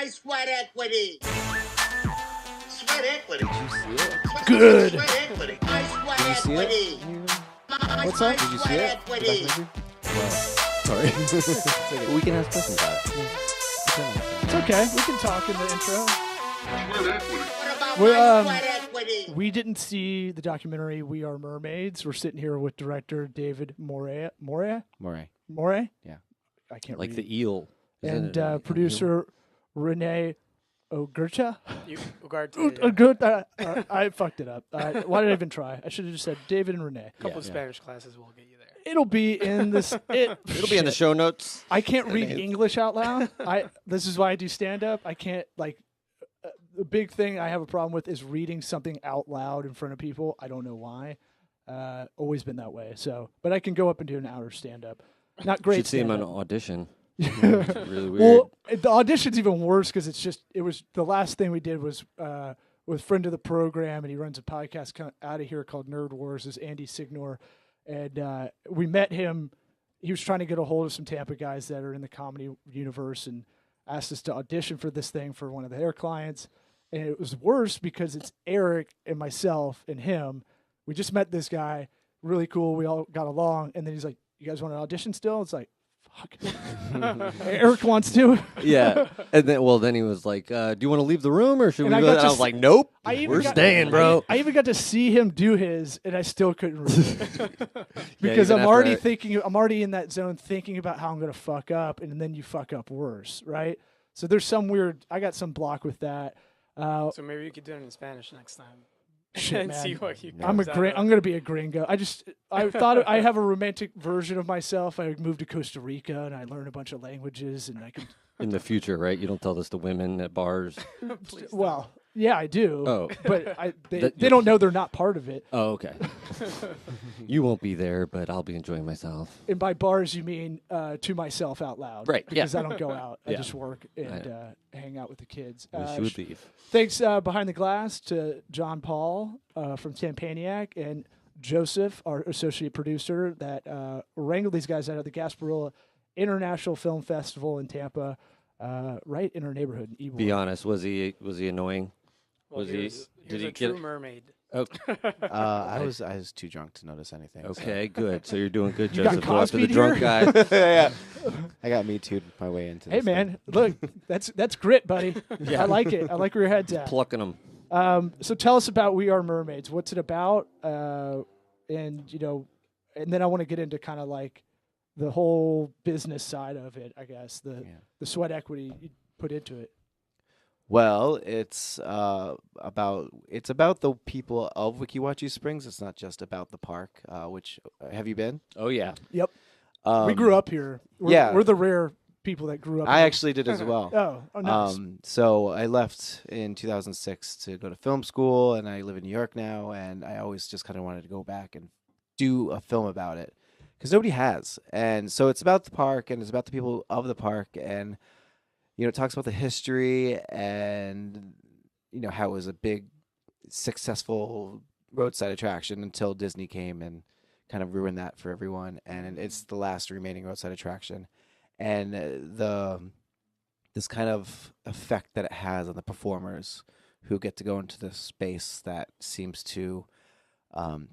my sweat equity. Sweat equity. Did you see it? Good. Sweat equity. My sweat Did you see equity. it? What's that? Did you see it? Equity. Sorry. We can ask questions about it. It's okay. We can talk in the intro. What about Well, my sweat equity? We didn't see the documentary We Are Mermaids. We're sitting here with director David Moray. Moray. Yeah. I can't Like read. the eel. And producer Renee Ogerta. Ugarte, yeah. I fucked it up. Why did I even try? I should have just said David and Renee. A couple of Spanish classes will get you there. It'll be in this. It'll be in the show notes. I can't read English out loud. This is why I do stand up. I can't the big thing I have a problem with is reading something out loud in front of people. I don't know why. Always been that way. So, but I can go up and do an hour stand up. Not great. Should see him on an stand-up. audition. Really weird. Well, the audition's even worse because it was the last thing we did was with friend of the program, and he runs a podcast out of here called Nerd Wars. Is Andy Signor, and we met him. He was trying to get a hold of some Tampa guys that are in the comedy universe, and asked us to audition for this thing for one of their clients. And it was worse because it's Eric and myself and him. We just met this guy, really cool. We all got along, and then he's like, "You guys want to audition still?" It's like, fuck. Eric wants to. Yeah. And then he was like, do you want to leave the room or should And we I go? got And to I was like, nope. We're staying, bro. I even got to see him do his, and I still couldn't read it. Because even I'm already after thinking, I'm already in that zone thinking about how I'm going to fuck up, and then you fuck up worse, right? So there's some weird, I got some block with that. So maybe you could do it in Spanish next time. Shit, and man. see what you I'm comes out of. going to be a gringo. I thought I have a romantic version of myself. I moved to Costa Rica and I learned a bunch of languages, and I could. In the future, right? You don't tell this to women at bars. Please Well, yeah, I do. Oh. But they don't know they're not part of it. Oh, okay. You won't be there, but I'll be enjoying myself. And by bars, you mean to myself out loud. Right, yeah. Because I don't go out. I Yeah. just work and hang out with the kids. Wish you would leave. Thanks Behind the Glass to John Paul from Tampaniac and Joseph, our associate producer, that wrangled these guys out of the Gasparilla International Film Festival in Tampa, right in our neighborhood. In Be honest, was he annoying? Well, Was he he- was, did he a get true it? mermaid. Oh, I was too drunk to notice anything. so. okay, good. So you're doing good, You got Joseph. Go after the Cosby'd drunk here? guy. Yeah. I got me too'd my way into Hey, this man, look, that's grit, buddy. I like it. I like where your head's at. Plucking them. So tell us about We Are Mermaids. What's it about? And then I want to get into kind of like the whole business side of it, I guess, the sweat equity you put into it. Well, it's about the people of Wachee Springs. It's not just about the park. Which have you been? Oh, yeah. Yep. We grew up here. We're the rare people that grew up I here. actually did as well. Oh, nice. So I left in 2006 to go to film school, and I live in New York now. And I always just kind of wanted to go back and do a film about it because nobody has. And so it's about the park, and it's about the people of the park, and it talks about the history and how it was a big, successful roadside attraction until Disney came and kind of ruined that for everyone. And it's the last remaining roadside attraction, and this kind of effect that it has on the performers who get to go into this space that seems to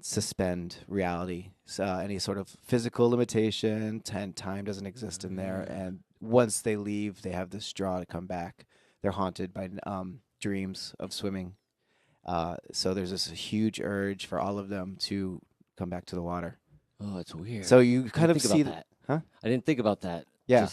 suspend reality. So any sort of physical limitation, time doesn't exist in there, and once they leave, they have this draw to come back. They're haunted by dreams of swimming. So there's this huge urge for all of them to come back to the water. Oh, it's weird. So you kind of see that. Huh? I didn't think about that. Yeah.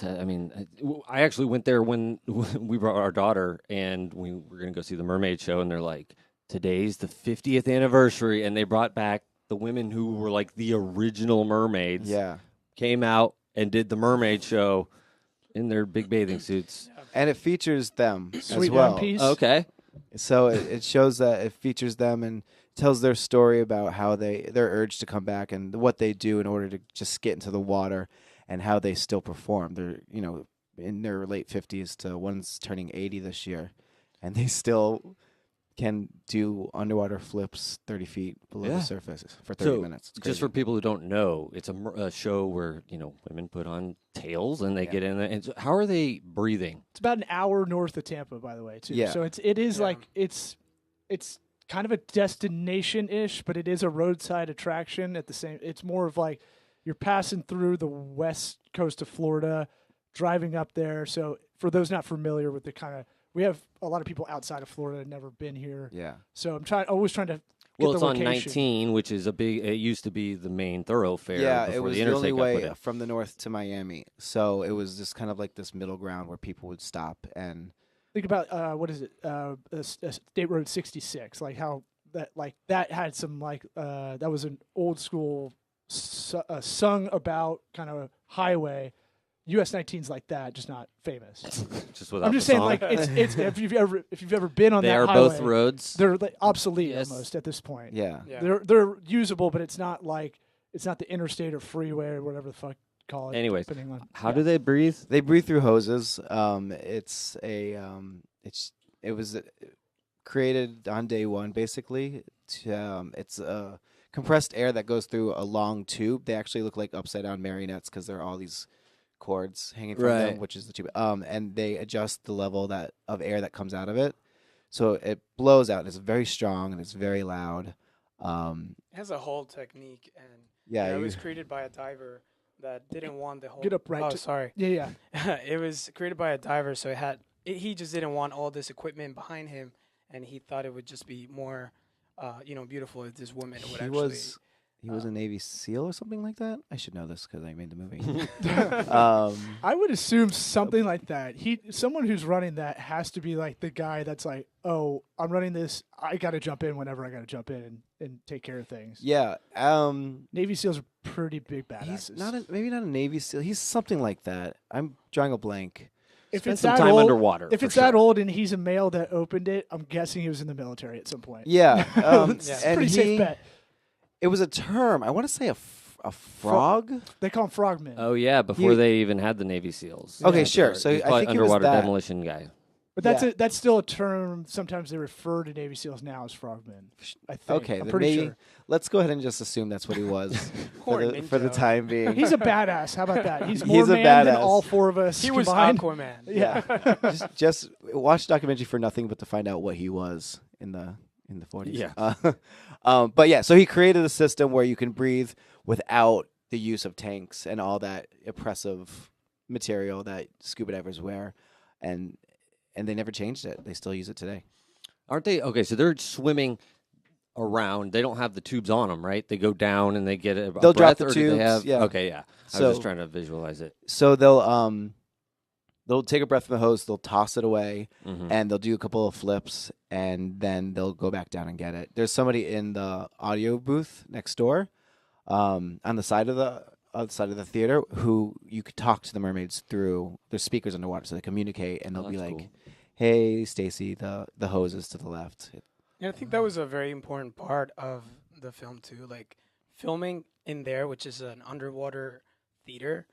I actually went there when we brought our daughter, and we were going to go see the Mermaid show, and they're like, today's the 50th anniversary, and they brought back the women who were like the original mermaids. Yeah. Came out and did the Mermaid show in their big bathing suits. And it features them Sweet as well. One Piece. Okay. So it shows that it features them and tells their story about how their urge to come back and what they do in order to just get into the water and how they still perform. They're, in their late 50s to one's turning 80 this year, and they still can do underwater flips 30 feet below the surface for 30 minutes. It's just crazy. for people who don't know, it's a show where women put on tails and they get in there. And so how are they breathing? It's about an hour north of Tampa, by the way, too. Yeah. So it is like it's kind of a destination-ish, but it is a roadside attraction at the same. It's more of like you're passing through the west coast of Florida, driving up there. So for those not familiar with the kind of, we have a lot of people outside of Florida that have never been here. Yeah. So I'm always trying to get Well, the it's on location. 19, which is it used to be the main thoroughfare. Yeah, before it was the the only interstate got put way in. from the north to Miami. So it was just kind of like this middle ground where people would stop and. Think about what is it? State Road 66. Like how that had some that was an old school sung about kind of highway. US 19's like that, just not famous. Just without I'm just the saying, song. like it's if you've ever been on They that are highway, both roads. they're like obsolete Yes. almost at this point. Yeah. They're usable, but it's not the interstate or freeway or whatever the fuck you call it. Anyways, depending on How do they breathe? They breathe through hoses. It was created on day one, basically. It's compressed air that goes through a long tube. They actually look like upside down marionettes because there are all these cords hanging from them, Right. which is the tube. And they adjust the level of air that comes out of it, so it blows out. It's very strong and it's very loud. It has a whole technique, and Yeah, it was created by a diver that didn't want the whole. Get up right Oh, to- sorry. yeah. It was created by a diver, so he just didn't want all this equipment behind him, and he thought it would just be more, beautiful if this woman would actually. He was a Navy SEAL or something like that. I should know this because I made the movie. I would assume something like that. Someone who's running that has to be like the guy that's like, oh, I'm running this. I got to jump in whenever I got to jump in and take care of things. Yeah. Navy SEALs are pretty big He's badasses. maybe not a Navy SEAL. He's something like that. I'm drawing a blank. If Spend it's some that time old, underwater. If for it's that sure. old and he's a male that opened it, I'm guessing he was in the military at some point. Yeah. It's Yeah. a pretty safe bet. It was a term. I want to say a frog. They call them frogmen. Oh yeah, before they even had the Navy SEAls. Okay, Yeah. sure. So He's I probably think it was underwater that. demolition guy. But that's Yeah. that's still a term. Sometimes they refer to Navy SEAls now as frogmen. I think. Okay, I'm then pretty maybe sure. let's go ahead and just assume that's what he was Poor for the ninja. time being. He's a badass. How about that? He's He's more a man than badass. all four of us He was combined. Aquaman. Yeah. just watch the documentary for nothing but to find out what he was in the 40s. Yeah. But yeah, so he created a system where you can breathe without the use of tanks and all that oppressive material that scuba divers wear, and they never changed it. They still use it today. Aren't they? Okay, so they're swimming around. They don't have the tubes on them, right? They go down and they get a They'll drop breath, the or do they tubes, have- yeah. Okay, yeah. I So- was just trying to visualize it. So they'll take a breath from the hose, they'll toss it away, and they'll do a couple of flips, and then they'll go back down and get it. There's somebody in the audio booth next door, on the side of the theater, who you could talk to the mermaids through. There's speakers underwater, so they communicate, and they'll be that's like, cool. "Hey, Stacy, the hose is to the left." Yeah, I think that was a very important part of the film too. Like filming in there, which is an underwater theater,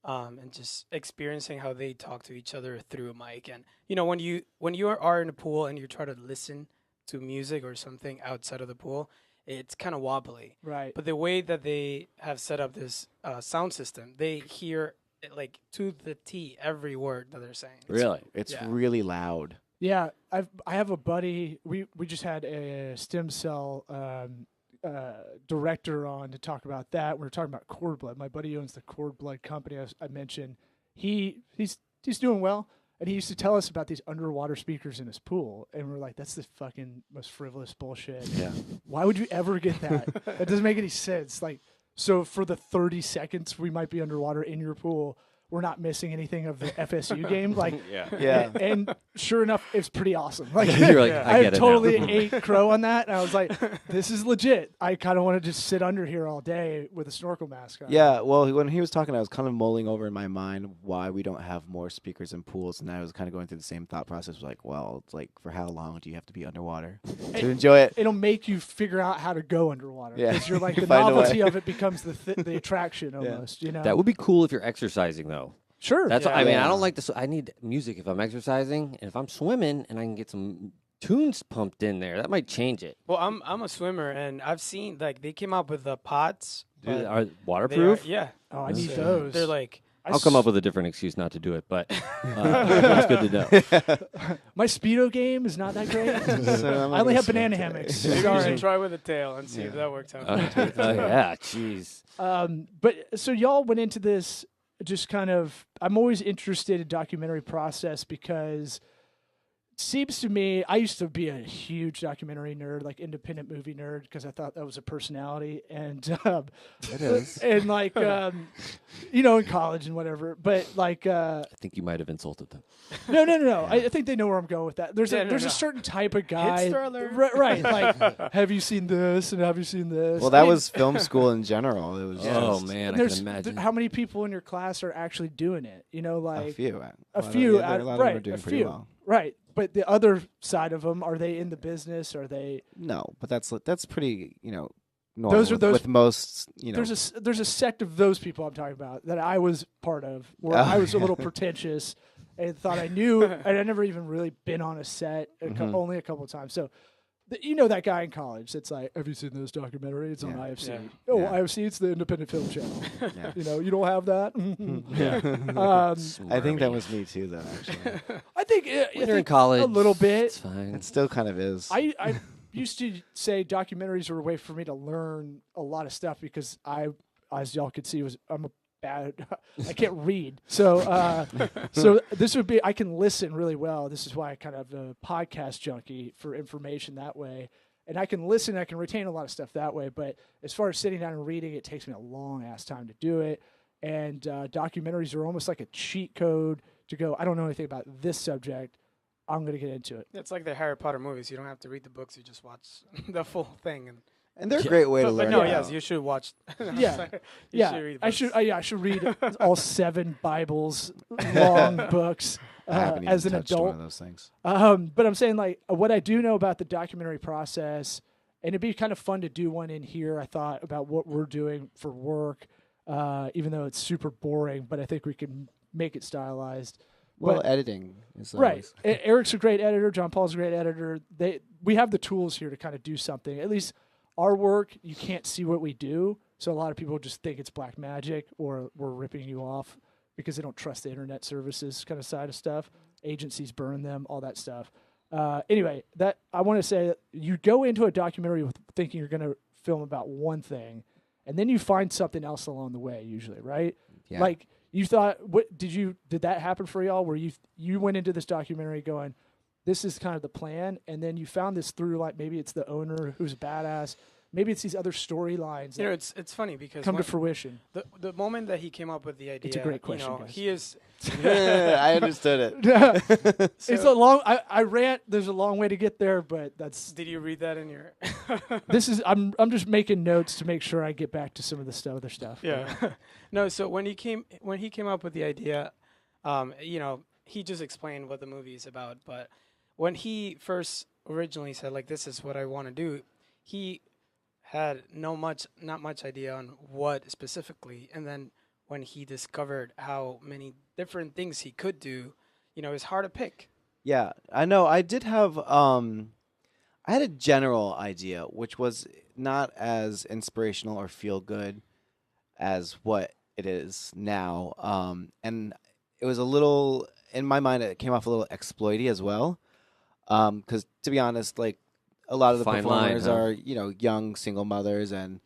and just experiencing how they talk to each other through a mic. And when you are in a pool and you try to listen to music or something outside of the pool, it's kind of wobbly. Right. But the way that they have set up this sound system, they hear it, like to the T every word that they're saying. Really? It's Yeah. really loud. Yeah, I have a buddy. We just had a stem cell director on to talk about that. We were talking about cord blood. My buddy owns the cord blood company I mentioned. He's doing well, and he used to tell us about these underwater speakers in his pool, and we're like, that's the fucking most frivolous bullshit. Yeah. Why would you ever get that? That doesn't make any sense. Like, so for the 30 seconds we might be underwater in your pool, we're not missing anything of the FSU game. Like, Yeah. and sure enough, it's pretty awesome. Like, You're like, I I get it now. totally ate crow on that, and I was like, "This is legit." I kind of want to just sit under here all day with a snorkel mask on. Yeah, well, when he was talking, I was kind of mulling over in my mind why we don't have more speakers in pools, and I was kind of going through the same thought process. Like, well, it's like, for how long do you have to be underwater to enjoy it? It'll make you figure out how to go underwater. Yeah. Because you're like, You the find a novelty way. of it becomes the attraction almost. You know, That would be cool if you're exercising, though. sure. That's Yeah. I mean, Yeah. I don't like this. I need music if I'm exercising, and if I'm swimming, and I can get some tunes pumped in there. That might change it. Well, I'm a swimmer, and I've seen like they came up with the pots. Dude, but are they waterproof? yeah. Oh, I need So those. They're like I'll come up with a different excuse not to do it, but that's good to know. My Speedo game is not that great. So I only have banana hammocks. maybe you Sorry. should try with a tail and see if that works out. Yeah, jeez. But so y'all went into this just kind of. I'm always interested in documentary process because it seems to me I used to be a huge documentary nerd, like independent movie nerd, because I thought that was a personality, and It is. and like in college and whatever. But like I think you might have insulted them. no. I think they know where I'm going with that. There's Yeah, a certain type of guy, Hipster alert. right? Like, have you seen this and have you seen this? Well, that was film school in general. It was Oh just man, I There's can imagine. how many people in your class are actually doing it? Like a few. a few, Yeah, a lot of them are doing a pretty few, well. right? But the other side of them, are they in the business? Are they? No, but that's pretty, normal. Those are those- with most, There's a sect of those people I'm talking about that I was part of, where I was a little pretentious and thought I knew, and I never even really been on a set, only a couple of times. So. That guy in college that's like, have you seen this documentary? It's on Yeah. IFC. Yeah. Oh, Yeah. IFC, it's the Independent Film Channel. Yeah. You don't have that? I think that was me too, though. Actually, I think, When you're in college, a little bit. It's fine. it still kind of is. I used to say documentaries were a way for me to learn a lot of stuff because as y'all could see, I'm a bad. I can't read, so this would be. I can listen really well. This is why I kind of a podcast junkie for information that way, and I can listen. I can retain a lot of stuff that way. But as far as sitting down and reading, it takes me a long ass time to do it. And documentaries are almost like a cheat code to go. I don't know anything about this subject. I'm going to get into it. It's like the Harry Potter movies. You don't have to read the books. You just watch the full thing. and they're a great way to But learn. no, about yes, it. you should watch. Yeah. Sorry. You Yeah, should read I should. books. I should read all 7 Bibles, long books I haven't as even an touched one adult. of those things. But I'm saying like what I do know about the documentary process, and it'd be kind of fun to do one in here. I thought about what we're doing for work, even though it's super boring, but I think we can make it stylized. Well, But- editing is Right. always- Eric's a great editor. John Paul's a great editor. We have the tools here to kind of do something. At least our work, you can't see what we do. So a lot of people just think it's black magic or we're ripping you off because they don't trust the internet services kind of side of stuff. Agencies burn them, all that stuff. Anyway, that I want to say that you go into a documentary with thinking you're going to film about one thing, and then you find something else along the way, usually, right? Yeah. Like you thought, did that happen for y'all? Where you went into this documentary going, this is kind of the plan, and then you found this through, like maybe it's the owner who's a badass, maybe it's these other storylines You know, that it's funny because come to when- fruition. the moment that he came up with the idea, great question, you know, guys. he is. I understood it. It's a long. I rant. There's a long way to get there, but that's Did you read that in your? this is. I'm just making notes to make sure I get back to some of the other stuff. Yeah. No, so when he came up with the idea, he just explained what the movie is about. But when he first originally said like this is what I want to do, he had not much idea on what specifically. And then when he discovered how many different things he could do, it's hard to pick. Yeah, I know. I did have I had a general idea, which was not as inspirational or feel good as what it is now. And it was a little, in my mind, it came off a little exploity as well. Because to be honest, like a lot of the Fine line, performers huh? are, young single mothers, and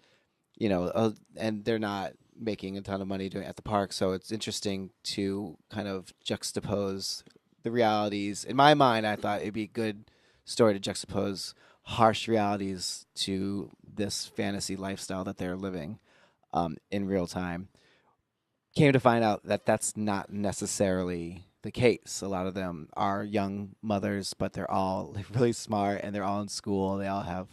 and they're not making a ton of money doing it at the park. So it's interesting to kind of juxtapose the realities. In my mind, I thought it'd be a good story to juxtapose harsh realities to this fantasy lifestyle that they're living in real time. Came to find out that that's not necessarily the case. A lot of them are young mothers, but they're all like really smart and they're all in school. They all have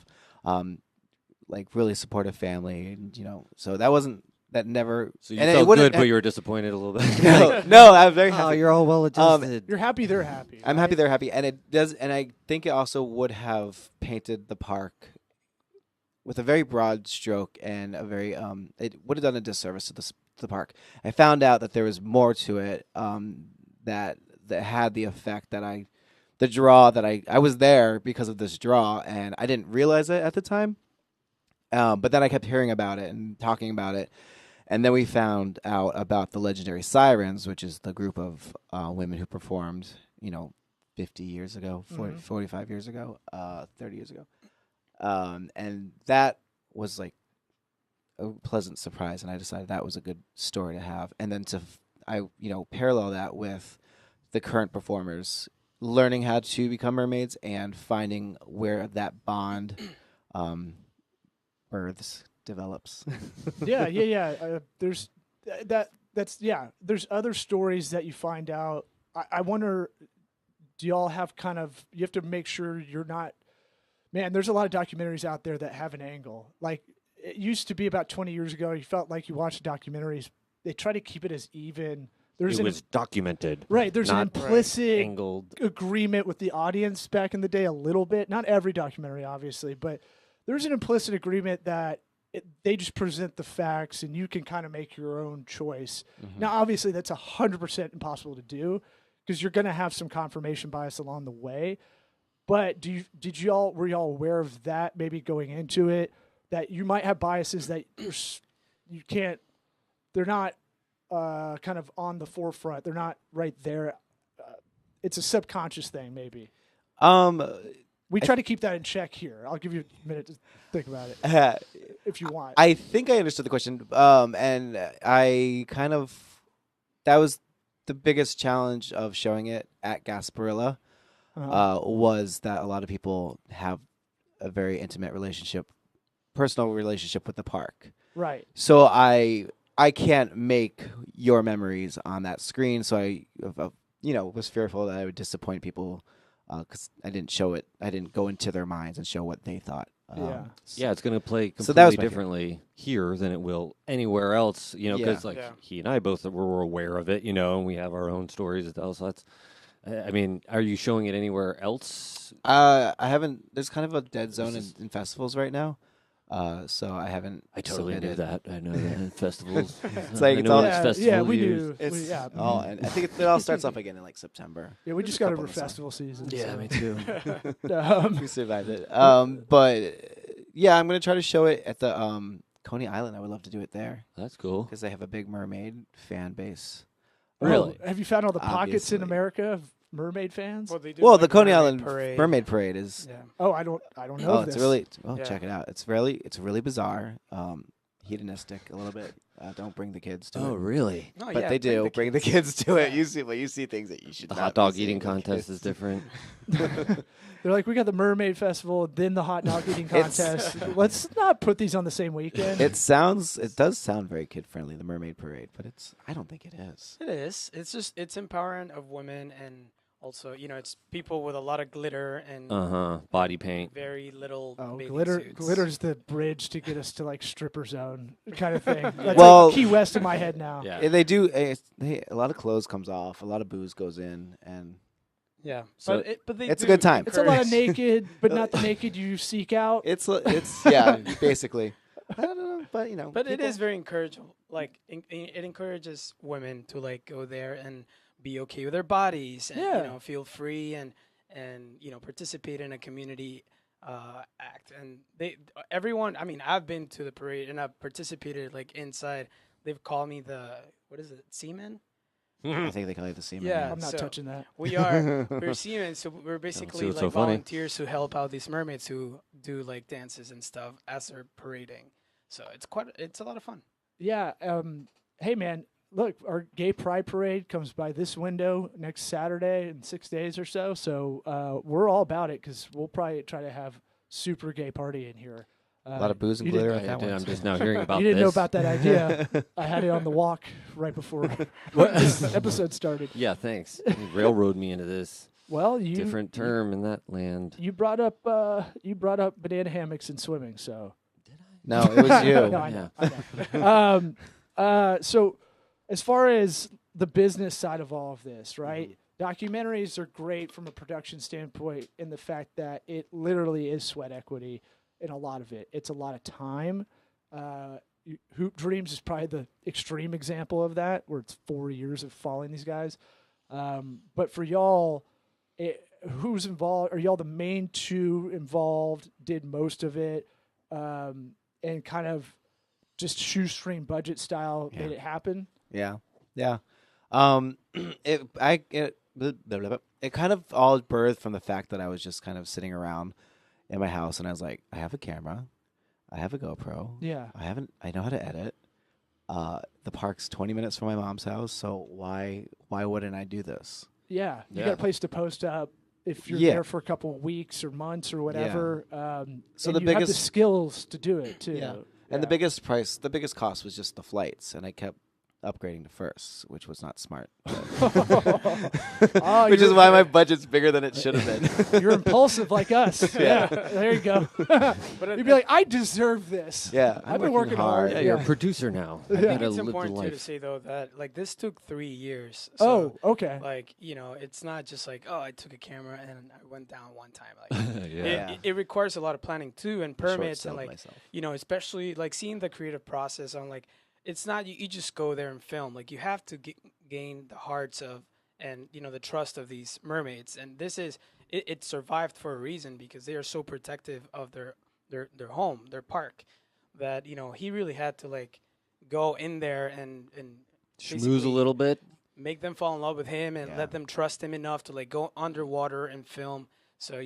like really supportive family, and so that never. So you and it felt wouldn't good, but you were disappointed a little bit. no, I'm very happy. Oh, you're all well adjusted. You're happy. They're happy. I'm happy they're happy, and it does. And I think it also would have painted the park with a very broad stroke and a very it would have done a disservice to the park. I found out that there was more to it that had the effect that the draw that I was there because of this draw, and I didn't realize it at the time. But then I kept hearing about it and talking about it. And then we found out about the Legendary Sirens, which is the group of women who performed, 50 years ago, 45 years ago, 30 years ago. And that was like a pleasant surprise, and I decided that was a good story to have. And then parallel that with the current performers learning how to become mermaids and finding where that bond births develops. Yeah. There's there's other stories that you find out. I wonder, do y'all have you have to make sure you're not, man, there's a lot of documentaries out there that have an angle. Like, it used to be about 20 years ago, you felt like you watched documentaries, they try to keep it as even. It was documented. Right. There's an implicit angled agreement with the audience back in the day a little bit. Not every documentary, obviously, but there's an implicit agreement that they just present the facts and you can kind of make your own choice. Mm-hmm. Now, obviously, that's 100% impossible to do because you're going to have some confirmation bias along the way. But were y'all aware of that maybe going into it, that you might have biases that they're not kind of on the forefront. They're not right there. It's a subconscious thing, maybe. We try to keep that in check here. I'll give you a minute to think about it if you want. I think I understood the question, and that was the biggest challenge of showing it at Gasparilla, was that a lot of people have a very intimate personal relationship with the park. Right. So I can't make your memories on that screen, so I was fearful that I would disappoint people because I didn't show it. I didn't go into their minds and show what they thought. It's going to play completely so that was differently here than it will anywhere else, because he and I both were aware of it, and we have our own stories to tell. So that's, I mean, are you showing it anywhere else? I haven't. There's kind of a dead zone in festivals right now. So I haven't. I totally knew that. I know that in festivals. It's like it's all festival we knew. And I think it all starts off again in like September. Yeah, we just got over festival season. Yeah, so. me too. We survived it. But yeah, I'm gonna try to show it at the Coney Island. I would love to do it there. That's cool because they have a big mermaid fan base. Really? Have you found all the pockets in America of mermaid fans? Well, the Coney Island parade. Mermaid Parade is. Yeah. Oh, I don't know. Oh, this. it's really. Well, check it out. It's really bizarre, hedonistic a little bit. Don't bring the kids to it. Oh, really? No, But they do bring the kids to it. You see things that you should. The not hot be dog seeing eating with contest kids. is different. They're like, we got the Mermaid Festival, then the hot dog eating contest. Let's not put these on the same weekend. It does sound very kid friendly, the Mermaid Parade, but I don't think it is. It is. It's empowering of women, and also, it's people with a lot of glitter and body paint. very little bathing glitter. suits. Glitter's the bridge to get us to like stripper zone kind of thing. That's Well- like Key West in my head now. Yeah. They do. A lot of clothes comes off, a lot of booze goes in, and Yeah, So but they it's a do good time. It's a lot of encourage- naked, but not the naked you seek out. it's yeah, basically. I don't know, but But it people- is very encouraging. Like it encourages women to like go there and be okay with their bodies, and feel free and participate in a community act. And everyone. I mean, I've been to the parade and I've participated like inside. They've called me what is it, seaman? I think they call it the semen. Yeah. I'm not so- touching that. We're seamen, so we're basically what's like so funny. volunteers who help out these mermaids who do like dances and stuff as they're parading. So it's a lot of fun. Yeah. Hey, man, look, our Gay Pride Parade comes by this window next Saturday in 6 days or so. So we're all about it because we'll probably try to have super gay party in here. A lot of booze and you glitter didn't- at that one. I'm just now hearing about You didn't know this. about that idea. I had it on the walk right before this episode started. Yeah, thanks. You railroad me into this Well, you different term in that land. You brought up banana hammocks and swimming. So No, it was you. no, I know. So as far as the business side of all of this, right? Documentaries are great from a production standpoint in the fact that it literally is sweat equity in a lot of it. It's a lot of time. Hoop Dreams is probably the extreme example of that, where it's 4 years of following these guys. But for y'all, who's involved? Are y'all the main two involved? Did most of it, and kind of just shoestring budget style made it happen? Yeah. It kind of all birthed from the fact that I was just kind of sitting around in my house and I was like, I have a camera, I have a GoPro, Yeah. I know how to edit. The park's 20 minutes from my mom's house, so why wouldn't I do this? Yeah, you Yeah. got a place to post up if you're Yeah. there for a couple of weeks or months or whatever. So and the you have the biggest- skills to do it too. Yeah. And the biggest cost was just the flights, and I kept upgrading to first, which was not smart. Oh, Which is you're- why my budget's bigger than it should have been. You're impulsive like us. Yeah, there you go. You'd be like, I deserve this. Yeah, I've been working hard. Yeah, you're a producer now. Yeah. I I gotta think it's live the important too to life. say though that like this took 3 years. Oh, So, okay. like it's not just like I took a camera and I went down one time. Like Yeah. it requires a lot of planning too and permits and Short-sold like myself. especially like seeing the creative process on like it's not you just go there and film. Like you have to gain the hearts of and the trust of these mermaids. And this is it survived for a reason because they are so protective of their home, their park, that he really had to like go in there and Schmooze a basically little bit. make them fall in love with him and Yeah. let them trust him enough to like go underwater and film. So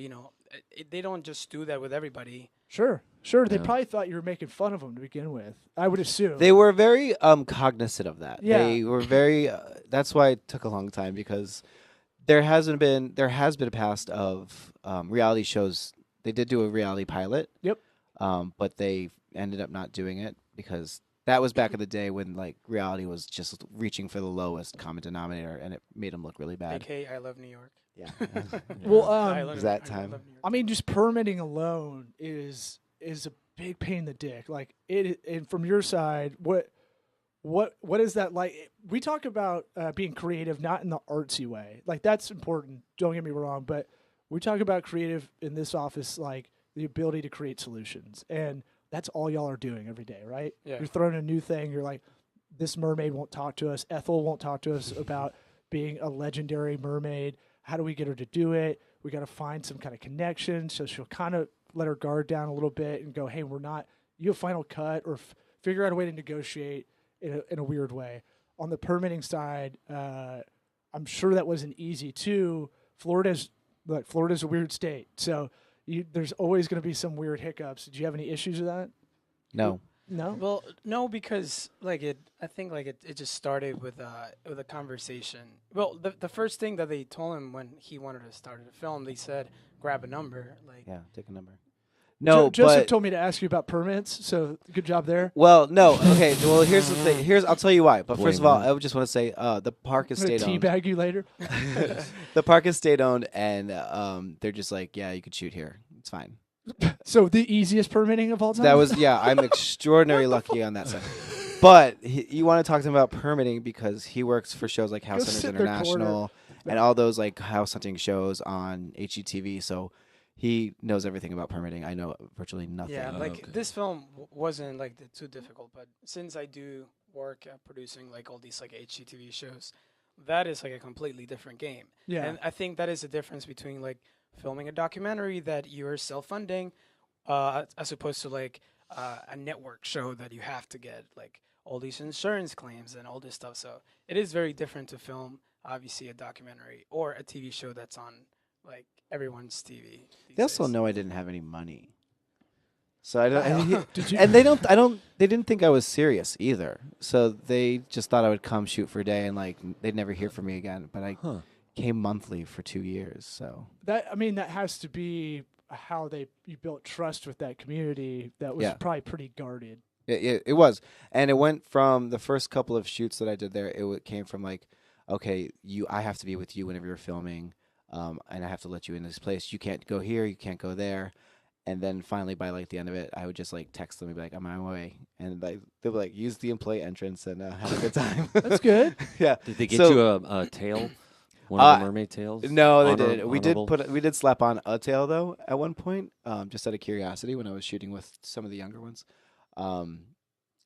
they don't just do that with everybody. Sure. They Yeah. probably thought you were making fun of them to begin with. I would assume. They were very cognizant of that. Yeah. They were very. That's why it took a long time because there has been a past of reality shows. They did do a reality pilot. Yep. But they ended up not doing it because that was back in the day when like reality was just reaching for the lowest common denominator, and it made them look really bad. AKA I love New York. Yeah. Well, I love was that I time. love New York. I mean, just permitting alone is a big pain in the dick. Like it, and from your side, what is that like? We talk about being creative, not in the artsy way. Like that's important. Don't get me wrong, but we talk about creative in this office, like the ability to create solutions, and that's all y'all are doing every day, right? Yeah. You're throwing a new thing. You're like, this mermaid won't talk to us. Ethel won't talk to us about being a legendary mermaid. How do we get her to do it? We got to find some kind of connection. So she'll kind of let her guard down a little bit and go, hey, we're not, you have final cut, or figure out a way to negotiate in a weird way. On the permitting side, I'm sure that wasn't easy too. Florida's a weird state. So there's always going to be some weird hiccups. Did you have any issues with that? No. No? Well, no, because I think it just started with a conversation. Well, the first thing that they told him when he wanted to start the film, they said grab a number. Like Yeah. Take a number. No, Joseph but told me to ask you about permits, so good job there. well, no. Okay. Well, here's the thing. I'll tell you why. But first of all, Blame I would just want to say the park is I'm gonna state owned. teabag you later. The park is state owned, and they're just like, yeah, you could shoot here. It's fine. So the easiest permitting of all time. That was I'm extraordinarily lucky on that side. But you want to talk to him about permitting because he works for shows like House Go Hunters sit in their International and all those like house hunting shows on HGTV. So he knows everything about permitting. I know virtually nothing. yeah, Oh, like okay. this film wasn't like too difficult, but since I do work at producing like all these like HGTV shows, that is like a completely different game. Yeah. And I think that is the difference between like filming a documentary that you're self-funding, as opposed to like a network show that you have to get like all these insurance claims and all this stuff. So it is very different to film, obviously, a documentary or a TV show that's on like everyone's TV. They also know I didn't have any money. So I don't. Did you? And they don't. They didn't think I was serious either. So they just thought I would come shoot for a day and like they'd never hear from me again. But I came monthly for 2 years. So that has to be how you built trust with that community. That was Yeah. probably pretty guarded. it was, and it went from the first couple of shoots that I did there. It came from like, okay, I have to be with you whenever you're filming, and I have to let you in this place. You can't go here. You can't go there. And then finally, by like the end of it, I would just like text them and be like, "I'm on my way," and like they'll be like, "Use the employee entrance and have a good time." That's good. Yeah. Did they get So- you a tail? One of the mermaid tails? No, they Honor- didn't. We did slap on a tail though at one point, just out of curiosity when I was shooting with some of the younger ones, and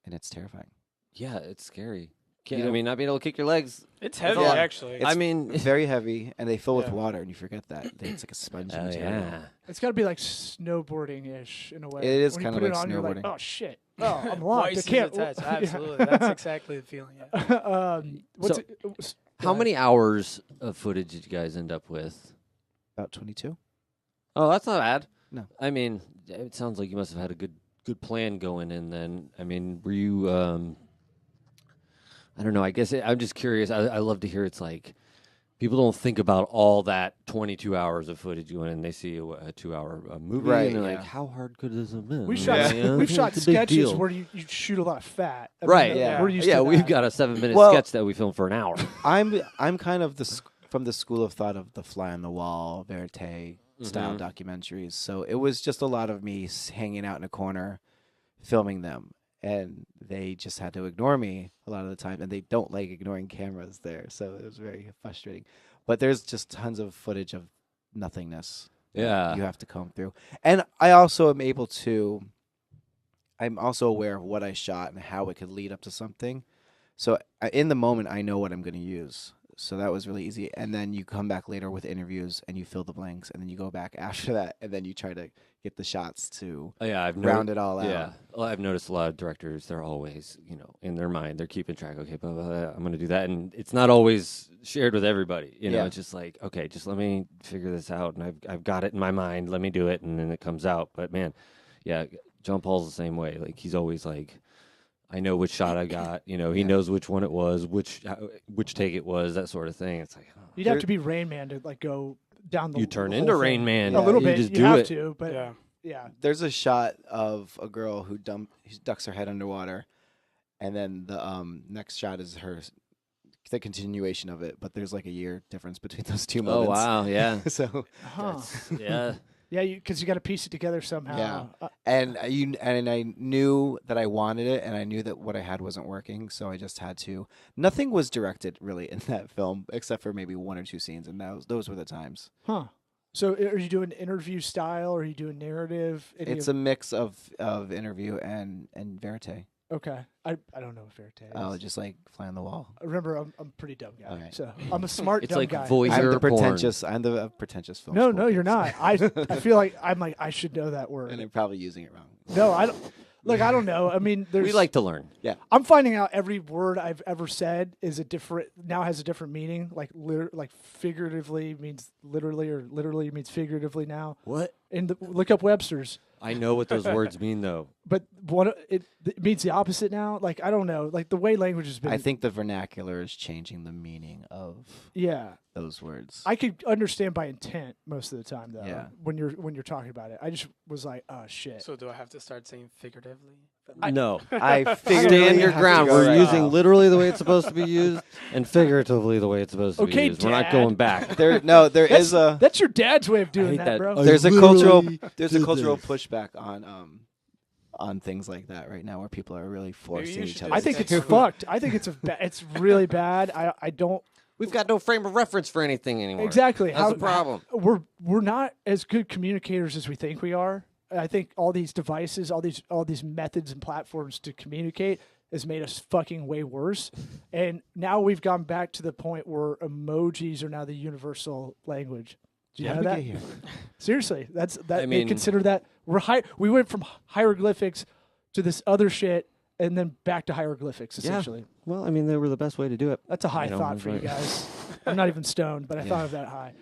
it's terrifying. Yeah, it's scary. I mean, not being able to kick your legs. It's heavy, Yeah. actually. It's I mean, very heavy, and they fill with Yeah. water, and you forget that. It's like a spongy oh material. yeah. It's got to be like snowboarding-ish in a way. It is when you kinda put it like on, you're like, snowboarding. oh shit, oh I'm locked. I Voices can't. attached. Yeah. Absolutely, that's exactly the feeling. Yeah. What's So, it, How many hours of footage did you guys end up with? About 22. Oh, that's not bad. No. I mean, it sounds like you must have had a good plan going in then. I mean, were you I don't know. I guess I'm just curious. I love to hear it's like people don't think about all that 22 hours of footage going in. They see a 2-hour movie Right, and they're yeah. like, how hard could this have been? we You shot know, we've it's shot a big sketches deal. where you shoot a lot of fat. I mean, Right, yeah. We're used Yeah, to we've that. got a 7-minute Well- sketch that we filmed for an hour. I'm kind of from the school of thought of the fly on the wall, verite style Mhm. documentaries. So it was just a lot of me hanging out in a corner, filming them, and they just had to ignore me a lot of the time, and they don't like ignoring cameras there, so it was very frustrating. But there's just tons of footage of nothingness. that Yeah. you have to comb through, and I also am able to. I'm also aware of what I shot and how it could lead up to something. So in the moment, I know what I'm going to use. So that was really easy. And then you come back later with interviews and you fill the blanks, and then you go back after that, and then you try to get the shots to Oh, yeah, I've round it all out. Yeah, well, I've noticed a lot of directors. They're always, in their mind, they're keeping track. Okay, blah, blah, blah, I'm going to do that, and it's not always shared with everybody. Yeah. It's just like, okay, just let me figure this out, and I've got it in my mind. Let me do it, and then it comes out. But man, yeah, John Paul's the same way. Like he's always like, I know which shot I got. He knows which one it was, which take it was, that sort of thing. It's like, oh, You'd have to be Rain Man to like go down the. you turn the into whole Rain thing. Man. A little You bit. just You do have it. to, but Yeah. yeah. There's a shot of a girl who ducks her head underwater, and then the next shot is the continuation of it. But there's like a year difference between those two Oh moments. wow, yeah, So Huh. yeah. Yeah, because you got to piece it together somehow. Yeah. and I knew that I wanted it, and I knew that what I had wasn't working, so I just had to. Nothing was directed really in that film except for maybe one or two scenes, and those were the times. Huh. So are you doing interview style, or are you doing narrative? It's a mix of interview and verite. Okay. I don't know what verite is. Oh, just like fly on the wall. Remember, I'm a pretty dumb guy. Okay. So I'm a smart It's dumb like guy. voice- I'm You're the porn. pretentious. I'm the pretentious film. No, school no, kid, you're so- not. I feel like I should know that word. And I'm probably using it wrong. No, I don't. Look, I don't know. I mean, there's. We like to learn. I'm finding out every word I've ever said is now has a different meaning. Like figuratively means literally, or literally means figuratively now. What? And look up Webster's. I know what those words mean, though. But it means the opposite now. Like I don't know. Like the way language has been. I think the vernacular is changing the meaning of Yeah, those words. I could understand by intent most of the time though. Yeah. When you're talking about it, I just was like, oh shit. So do I have to start saying figuratively? No. I Stand your ground. We're using little. literally the way it's supposed to be used and figuratively the way it's supposed to Okay, be used. We're not Dad. going back. There That's, is a that's your dad's way of doing hate that, that. bro. Oh, there's a literally cultural did pushback on things like that right now, where people are really forcing you each should other. I just think text it's him. fucked. I think it's really bad. I don't We've got no frame of reference for anything anymore. exactly. That's the problem. We're not as good communicators as we think we are. I think all these devices, all these methods and platforms to communicate has made us fucking way worse. And now we've gone back to the point where emojis are now the universal language. Do you know that? Seriously, that's that. I They mean- consider that we went from hieroglyphics to this other shit, and then back to hieroglyphics. Essentially, Well, I mean, they were the best way to do it. that's a high thought it's for you like- guys. I'm not even stoned, but I thought of that high.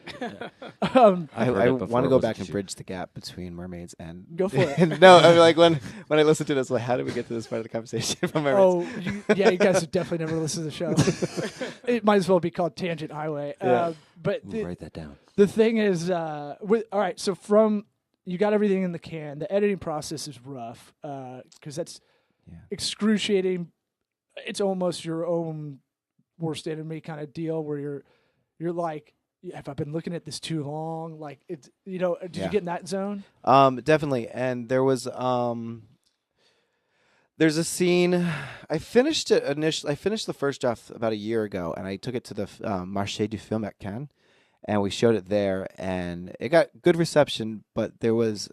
I heard it before want to it go was back just and you. bridge the gap between Mermaids and Go for it. no, I mean, like when I listen to this, like, how did we get to this part of the conversation from Mermaids? Oh, you guys have definitely never listened to the show. It might as well be called Tangent Highway. Yeah. But We'll write that down. the thing is, all right, so you got everything in the can. The editing process is rough because that's Yeah. excruciating. It's almost your own worst enemy kind of deal where you're like, have I been looking at this too long? Like it's did Yeah. you get in that zone? Definitely. And there's a scene. I finished it initially. I finished the first draft about a year ago, and I took it to the Marché du Film at Cannes, and we showed it there, and it got good reception. But there was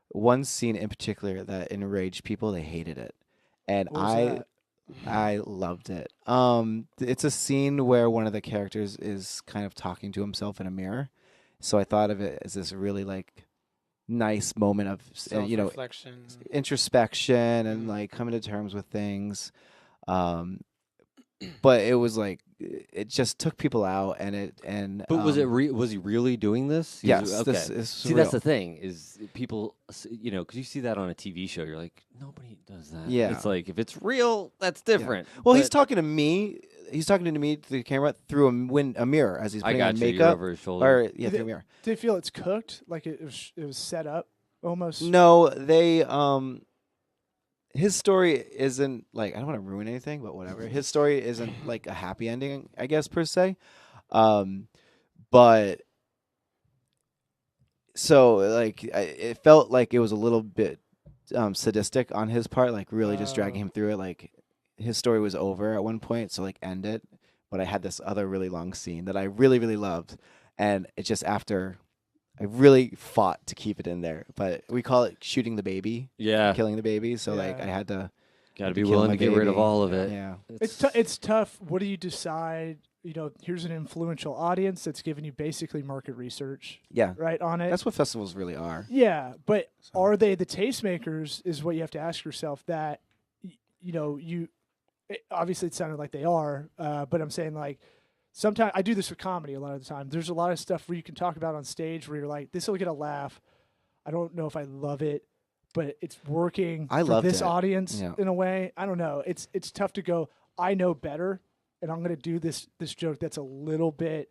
one scene in particular that enraged people. They hated it, and What was that? I loved it. It's a scene where one of the characters is kind of talking to himself in a mirror. So I thought of it as this really like nice moment of Self-reflection. introspection and like coming to terms with things. Um, but it was like it just took people out, But was he really doing this? Yes, Okay. this is See, that's real. the thing is people, because you see that on a TV show, you're like, nobody does that. Yeah. It's like if it's real, that's different. Well, he's But talking to me. He's talking to me to the camera through a mirror as he's I putting got on you. You're makeup. over his shoulder. Or Did through it- a mirror. Do you feel it's cooked? Like it was set up almost? No, they his story isn't like I don't want to ruin anything, but whatever. His story isn't like a happy ending, I guess per se. But so like it felt like it was a little bit sadistic on his part, like really just dragging him through it. Like his story was over at one point, so like end it. But I had this other really long scene that I really really loved, and it just after. I really fought to keep it in there, but we call it shooting the baby, yeah, killing the baby. So like Yeah. I had to got to to be kill willing my to get rid of baby. all of it. yeah. It's tough. What do you decide? Here's an influential audience that's giving you basically market research, Yeah. right, on it. That's what festivals really are. Yeah, but So- are they the tastemakers? Is what you have to ask yourself. That obviously it sounded like they are, but I'm saying like sometimes I do this with comedy a lot of the time. There's a lot of stuff where you can talk about on stage where you're like, this will get a laugh. I don't know if I love it, but it's working I for loved this it. audience Yeah. in a way. I don't know. It's tough to go. I know better, and I'm going to do this joke that's a little bit.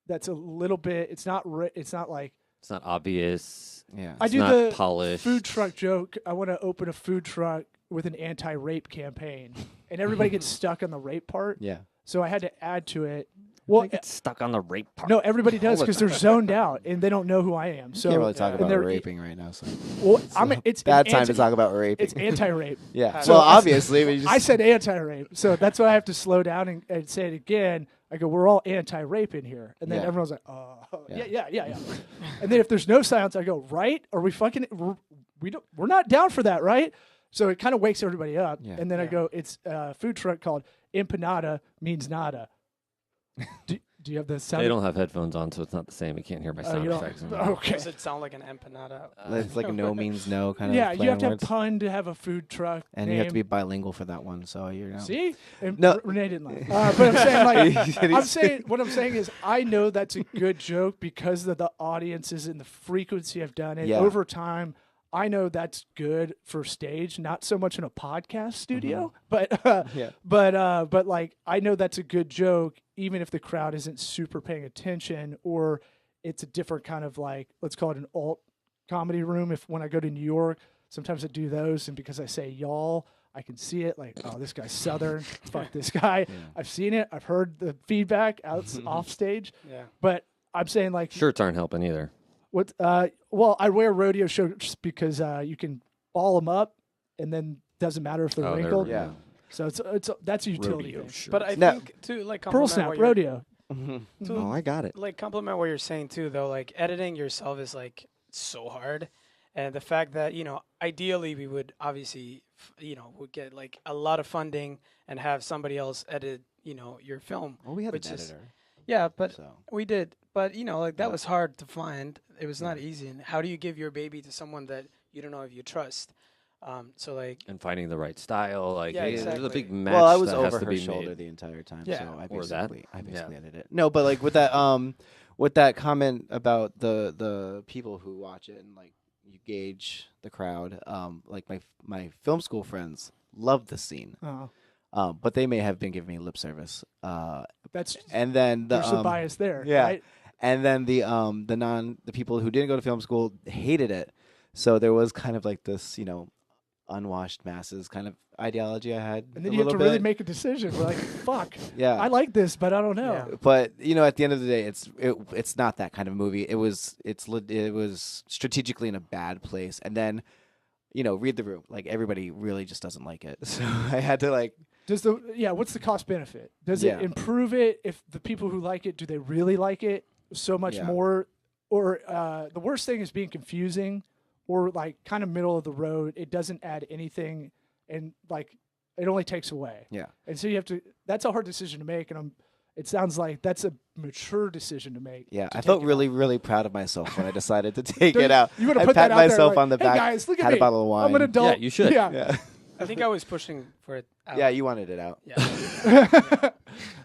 It's not like It's not obvious. Yeah. I It's do not the polished. food truck joke. I want to open a food truck with an anti-rape campaign, and everybody gets stuck on the rape part. Yeah. So I had to add to it. Well, I get stuck on the rape part. no, everybody does All the because they're zoned out and they don't know who I am. So Can't really talk and about they're- raping right now. So Well, it's bad an time to talk about raping. It's anti-rape. yeah. So well, I- obviously, we just I said anti-rape, so that's why I have to slow down and say it again. I go, we're all anti-rape in here, and then Yeah. everyone's like, oh, Yeah. yeah. And then if there's no silence, I go, right? Are we fucking? We're not down for that, right? So it kind of wakes everybody up, Yeah. and then I go, it's a food truck called Empanada means nada. Do you have the sound? They don't have headphones on, so it's not the same. You can't hear my sound you don't- effects. Okay. Does it sound like an empanada? it's like a no means no kind of. Yeah, you play have on to have words. pun to have a food truck. And you have to be bilingual for that one. So See, and No. Renee didn't laugh. But I'm saying, like, He said what I'm saying is, I know that's a good joke because of the audiences and the frequency I've done it Yeah. over time. I know that's good for stage, not so much in a podcast studio, Mm-hmm. Yeah. but like I know that's a good joke, even if the crowd isn't super paying attention, or it's a different kind of like, let's call it an alt comedy room. If when I go to New York, sometimes I do those, and because I say y'all, I can see it like, oh, this guy's Southern, fuck this guy. I've seen it, I've heard the feedback out off stage, Yeah. but I'm saying like Shirts aren't helping either. what? Well, I wear rodeo shirts because you can ball them up, and then doesn't matter if they're Oh, they're wrinkled. Yeah. So it's that's a utility thing. But I No. think to like Pearl compliment snap what you're, rodeo. to, I got it. like compliment what you're saying too, though. Like editing yourself is like so hard, and the fact that ideally we would obviously would get like a lot of funding and have somebody else edit your film. Well, we had which an is- editor. Yeah, but So we did. But like that Yeah. was hard to find. It was not easy. And how do you give your baby to someone that you don't know if you trust? So like And finding the right style, like Yeah, there's a exactly. big match well, I was that has over to her be shoulder made. the entire time. Yeah. So I Or that. basically edited it. No, but like with that comment about the people who watch it and like you gauge the crowd. Like my film school friends loved the scene. But they may have been giving me lip service. That's And then there's some bias there. yeah. Right? And then the people who didn't go to film school hated it. So there was kind of like this, unwashed masses kind of ideology I had. And then a you have to little really bit. make a decision. We're like, fuck. Yeah. I like this, but I don't know. Yeah. But at the end of the day, it's not that kind of movie. It was strategically in a bad place, and then read the room. Like everybody really just doesn't like it. So I had to like. What's the cost benefit? Does Yeah. it improve it if the people who like it, do they really like it so much Yeah. more? Or the worst thing is being confusing or like kind of middle of the road. It doesn't add anything. And like It only takes away. Yeah. And so you have to. That's a hard decision to make, and it sounds like that's a mature decision to make. Yeah, to I take felt it really, out. really proud of myself when I decided to take Don't it out. You want I to put pat that out there, myself like, on the hey back. guys, look at had me. a bottle of wine. I'm an adult. Yeah, you should. Yeah. Yeah, I think I was pushing for it out. yeah, you wanted it out, Yeah.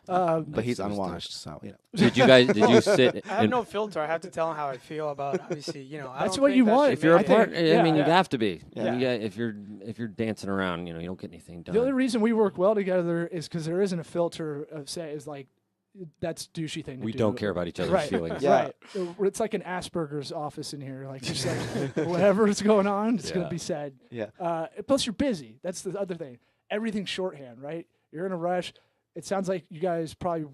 but he's unwashed, so you know. Did you sit? I have in- no filter. I have to tell him how I feel about, obviously, I That's don't what think you that want. should if you're a make I it- part, think- I mean, yeah. you have to be. Yeah. If you're dancing around, you don't get anything done. The only reason we work well together is because there isn't a filter of say is like that's douchey thing to we do. don't care about each other's Right. feelings. Yeah. Right. It's like an Asperger's office in here. Like just like whatever's going on, it's gonna Yeah. be said. Yeah. Plus you're busy. That's the other thing. Everything's shorthand, right? You're in a rush. It sounds like you guys probably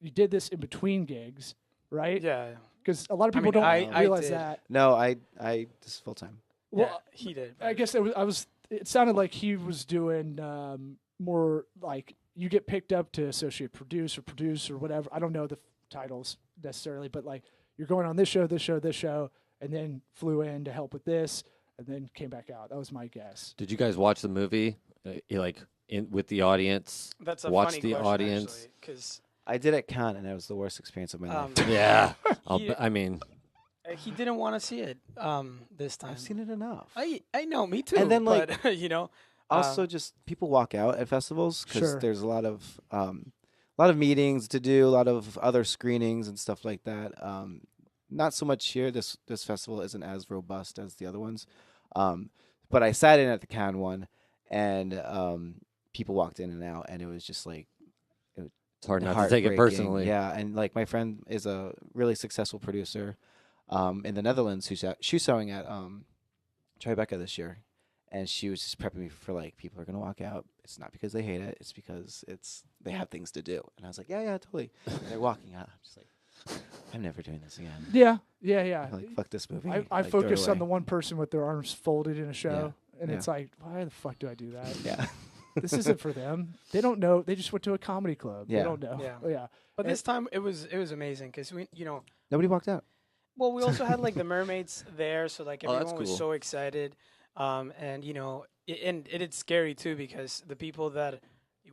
you did this in between gigs, right? Yeah. Because a lot of I people mean, don't I realize did. that. No, I this is full time. Well, Yeah, he did. I guess it sounded like he was doing more like you get picked up to associate produce or whatever. I don't know the titles necessarily, but like you're going on this show, and then flew in to help with this, and then came back out. That was my guess. Did you guys watch the movie? With the audience? That's a watch funny the question, audience. because I did at Cannes, and it was the worst experience of my life. Yeah. He- I mean, he didn't want to see it this time. I've seen it enough. I know, me too. And then, like, but, Also, just people walk out at festivals because Sure. there's a lot of meetings to do, a lot of other screenings and stuff like that. Not so much here. This festival isn't as robust as the other ones, but I sat in at the Cannes one, and people walked in and out, and it was just like it's hard not to take it heartbreaking. personally. Yeah, and like my friend is a really successful producer in the Netherlands who's shoe sewing at Tribeca this year. And she was just prepping me for like people are gonna walk out. It's not because they hate it. It's because they have things to do. And I was like, yeah, totally. And they're walking out. I'm just like, I'm never doing this again. Yeah. Like fuck this movie. I Like, throw it focus on away. the one person with their arms folded in a show, and Yeah. it's like, why the fuck do I do that? Yeah. This isn't for them. They don't know. They just went to a comedy club. Yeah. They don't know. Yeah. Yeah. But this time it was amazing because we Nobody walked out. well we also had like the Mermaids there, so like Oh, that's everyone was cool. so excited, and it's scary too because the people that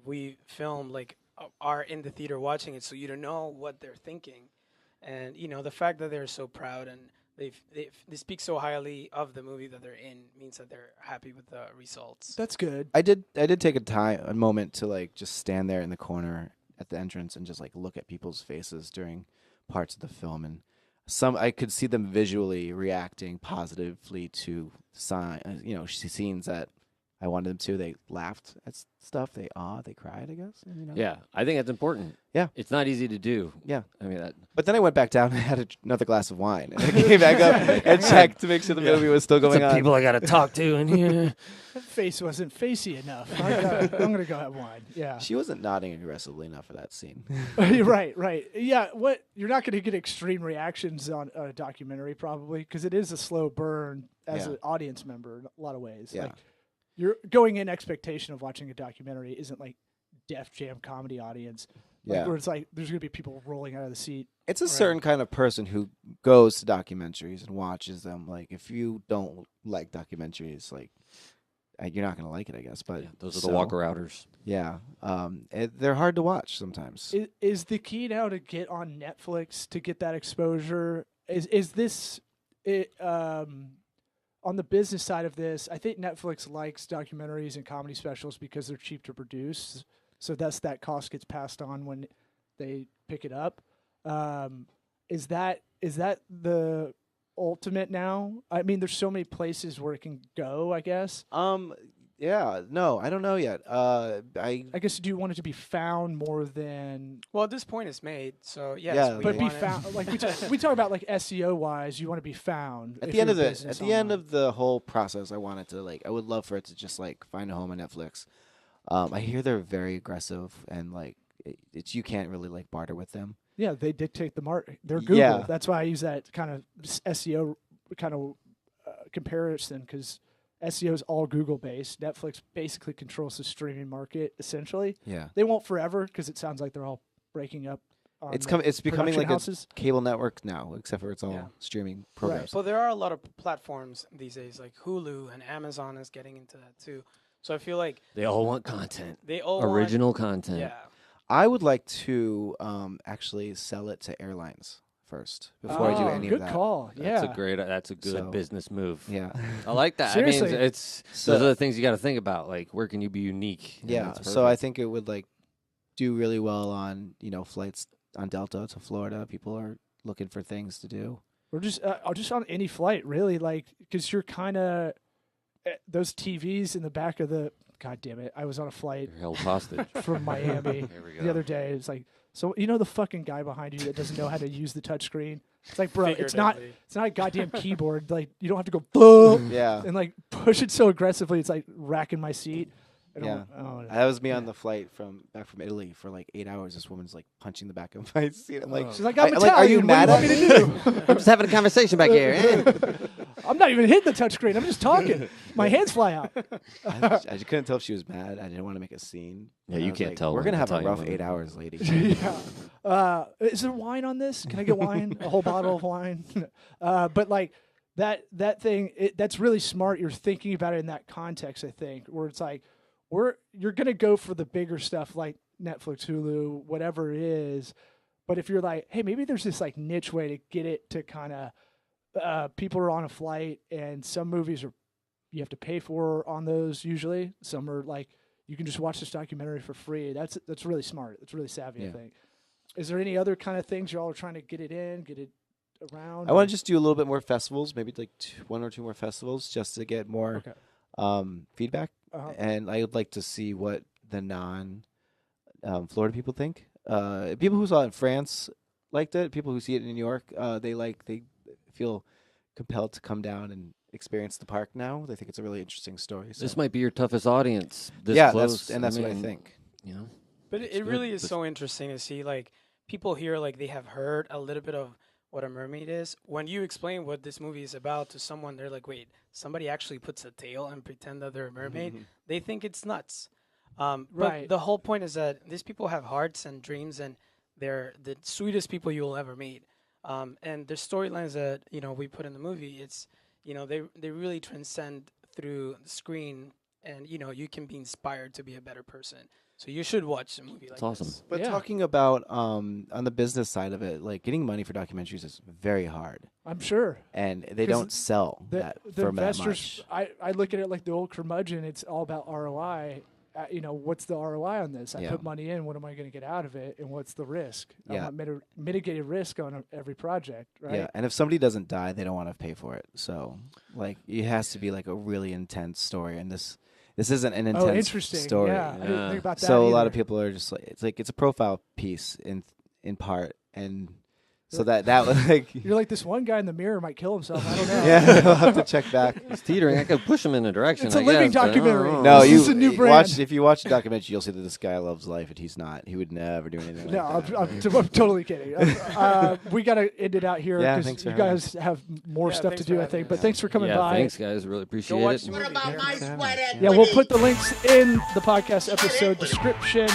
we film like are in the theater watching it, so you don't know what they're thinking, and the fact that they're so proud and they speak so highly of the movie that they're in means that they're happy with the results. That's good. I did take a moment to like just stand there in the corner at the entrance and just like look at people's faces during parts of the film, and I could see them visually reacting positively to scenes that I wanted them to. They laughed at stuff. They cried, I guess. Yeah, I think that's important. Yeah. It's not easy to do. Yeah. I mean, that. But then I went back down and had another glass of wine. And I came back up and checked to make sure the movie was still going on. People I got to talk to in here. That face wasn't facey enough. I'm gonna go have wine. Yeah. She wasn't nodding aggressively enough for that scene. Right. Yeah. You're not going to get extreme reactions on a documentary probably because it is a slow burn as Yeah. an audience member in a lot of ways. Yeah. Like you're going in expectation of watching a documentary isn't like Def Jam comedy audience. Like, Yeah. Where it's like there's going to be people rolling out of the seat. It's a certain kind of person who goes to documentaries and watches them. Like, if you don't like documentaries, like, you're not going to like it, I guess. But Yeah, those are the walker-outers. Yeah. They're hard to watch sometimes. Is the key now to get on Netflix to get that exposure? Is this on the business side of this? I think Netflix likes documentaries and comedy specials because they're cheap to produce. So thus that cost gets passed on when they pick it up. Is that the ultimate now? I mean, there's so many places where it can go, I guess. Yeah. No, I don't know yet. I guess do you want it to be found more than Well, at this point it's made, so yes, Yeah, we but be want it. found like we talk about like SEO wise, you want to be found At if the end you're of a the business at the end online. of the whole process, I would love for it to just like find a home on Netflix. I hear they're very aggressive and like it's you can't really like barter with them. Yeah, they dictate the market. They're Google. Yeah. That's why I use that kind of SEO kind of comparison because SEO is all Google based. Netflix basically controls the streaming market essentially. Yeah. They won't forever because it sounds like they're all breaking up. On It's the it's becoming production like houses. a cable network now, except for it's all Yeah. streaming programs. Well, there are a lot of platforms these days, like Hulu and Amazon is getting into that too. So I feel like They all want content. they all Original want, content. yeah. I would like to actually sell it to airlines first before I do any good of that. call. That's Yeah. that's a good So- business move. Yeah. I like that. Seriously. I mean, it's So- those are the things you got to think about. Like, where can you be unique? And Yeah. that's So I perfect. think it would like do really well on flights on Delta to Florida. People are looking for things to do. Or just on any flight, really, like because you're kind of those TVs in the back of the. God damn it! I was on a flight You're held hostage. from Miami Here we go. the other day. It's like, so the fucking guy behind you that doesn't know how to use the touchscreen. It's like, bro, it's not Figuratively. a goddamn keyboard. Like you don't have to go boom Yeah. and like push it so aggressively. It's like racking my seat. And Yeah. oh, That was me on the flight back from Italy for like 8 hours. This woman's like punching the back of my seat. I'm like, she's like, I'm I'm like, are you Italian. mad what at do you want me to do? I'm just having a conversation back here. I'm not even hitting the touchscreen. I'm just talking. My hands fly out. I just couldn't tell if she was mad. I didn't want to make a scene. Yeah, And I you was can't like, tell We're when gonna an have a Italian rough woman- 8 hours, lady. Yeah. Is there wine on this? Can I get wine? A whole bottle of wine? But like that thing, that's really smart. You're thinking about it in that context, I think, where it's like, you're gonna go for the bigger stuff like Netflix, Hulu, whatever it is. But if you're like, hey, maybe there's this like niche way to get it to kind of people are on a flight, and some movies you have to pay for on those usually. Some are like you can just watch this documentary for free. That's really smart. It's really savvy, I Yeah. think. Is there any other kind of things y'all are trying to get it around? I want to just do a little bit more festivals, maybe like one or two more festivals, just to get more feedback. Uh-huh. And I would like to see what the Florida people think. People who saw it in France liked it. People who see it in New York, they feel compelled to come down and experience the park now. They think it's a really interesting story. So. This might be your toughest audience. This yeah, close. that's what I mean, think. You know, But It's it good. really is This- so interesting to see like people here like they have heard a little bit of what a mermaid is. When you explain what this movie is about to someone, they're like, "Wait, somebody actually puts a tail and pretend that they're a mermaid?" They think it's nuts. Right. But the whole point is that these people have hearts and dreams, and they're the sweetest people you'll ever meet. And the storylines that we put in the movie, it's they really transcend through the screen, and you can be inspired to be a better person. So you should watch a movie like It's awesome. this. But Yeah. talking about on the business side of it, like getting money for documentaries is very hard, I'm sure. and they 'Cause don't sell The that for investors, that much. I look at it like the old curmudgeon. It's all about ROI. What's the ROI on this? I Yeah. put money in. What am I going to get out of it? And what's the risk? I Yeah. want mitigated risk on every project, right? Yeah, and if somebody doesn't die, they don't want to pay for it. So, like, it has to be like a really intense story, and this isn't an intense Oh, interesting. story. Yeah, I didn't Yeah. think about that. So a lot either. of people are just like it's a profile piece in part, and so that was like You're like this one guy in the mirror might kill himself. I don't know. yeah, we'll have to check back. It's teetering. I could push him in a direction. It's a I living guess, but I don't documentary. know. No, This you is a new brand. watch if you watch the documentary, you'll see that this guy loves life, and he's not. He would never do anything. No, like that. I'm totally kidding. We got to end it out here Yeah, because thanks for you having guys have more Yeah, stuff to thanks do, for I having think. us. But thanks for coming Yeah, by. thanks, guys. Really Go appreciate watch it. the What movie. about Here. my sweat equity? Yeah, we'll put the links in the podcast episode description.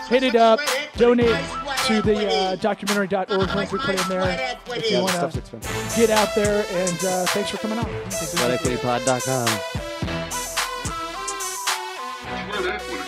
Hit it up. Donate to the documentary.org link we put in there if you Yeah, want stuff's to expensive. get out there. And thanks for coming on. SweatEquityPod.com. Sweat equity.